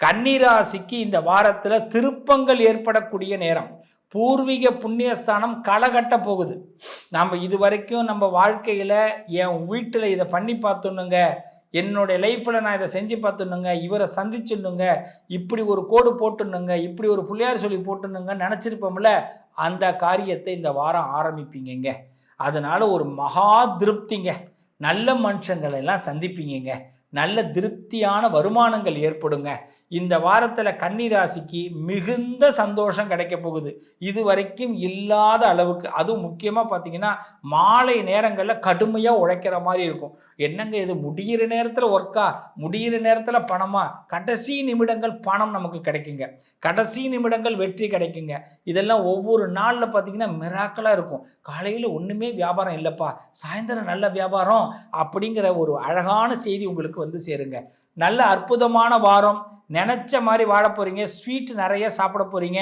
கன்னிராசிக்கு இந்த வாரத்தில் திருப்பங்கள் ஏற்படக்கூடிய நேரம். பூர்வீக புண்ணியஸ்தானம் களகட்ட போகுது. நம்ம இது வரைக்கும் நம்ம வாழ்க்கையில் என் வீட்டில் இதை பண்ணி பார்த்துணுங்க, என்னுடைய லைஃப்பில் நான் இதை செஞ்சு பார்த்துணுங்க, இவரை சந்திச்சுணுங்க, இப்படி ஒரு கோடு போட்டுணுங்க, இப்படி ஒரு பிள்ளையார் சொல்லி போட்டுணுங்க நினச்சிருப்போம்ல, அந்த காரியத்தை இந்த வாரம் ஆரம்பிப்பீங்க. அதனால ஒரு மகா திருப்திங்க. நல்ல மனுஷங்களை எல்லாம் சந்திப்பீங்க. நல்ல திருப்தியான வருமானங்கள் ஏற்படுங்க. இந்த வாரத்தில் கன்னிராசிக்கு மிகுந்த சந்தோஷம் கிடைக்க போகுது. இது வரைக்கும் இல்லாத அளவுக்கு. அதுவும் முக்கியமாக பார்த்தீங்கன்னா மாலை நேரங்களில் கடுமையாக உழைக்கிற மாதிரி இருக்கும். என்னங்க இது முடிகிற நேரத்தில் ஒர்க்கா, முடிகிற நேரத்தில் பணமா, கடைசி நிமிடங்கள் பணம் நமக்கு கிடைக்குங்க, கடைசி நிமிடங்கள் வெற்றி கிடைக்குங்க. இதெல்லாம் ஒவ்வொரு நாளில் பார்த்தீங்கன்னா மிராக்கலாக இருக்கும். காலையில் ஒன்றுமே வியாபாரம் இல்லைப்பா, சாயந்தரம் நல்ல வியாபாரம் அப்படிங்கிற ஒரு அழகான செய்தி உங்களுக்கு வந்து சேருங்க. நல்ல அற்புதமான வாரம். நினச்ச மாதிரி வாழ போகிறீங்க. ஸ்வீட் நிறைய சாப்பிட போகிறீங்க.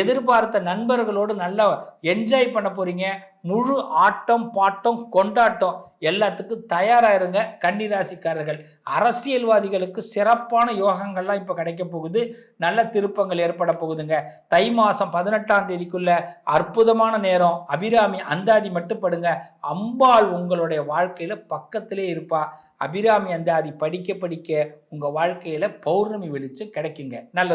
எதிர்பார்த்த நண்பர்களோடு நல்லா என்ஜாய் பண்ண போகிறீங்க. முழு ஆட்டம் பாட்டம் கொண்டாட்டம் எல்லாத்துக்கும் தயாராகிருங்க கன்னிராசிக்காரர்கள். அரசியல்வாதிகளுக்கு சிறப்பான யோகங்கள்லாம் இப்போ கிடைக்க போகுது. நல்ல திருப்பங்கள் ஏற்பட போகுதுங்க. தை மாதம் 18ஆம் தேதிக்குள்ள அற்புதமான நேரம். அபிராமி அந்தாதி மட்டுப்படுங்க. அம்பாள் உங்களுடைய வாழ்க்கையில் பக்கத்திலே இருப்பா. அபிராமி அந்தாதி படிக்க படிக்க உங்கள் வாழ்க்கையில் பௌர்ணமி வெளிச்சம் கிடைக்குங்க. நல்லது.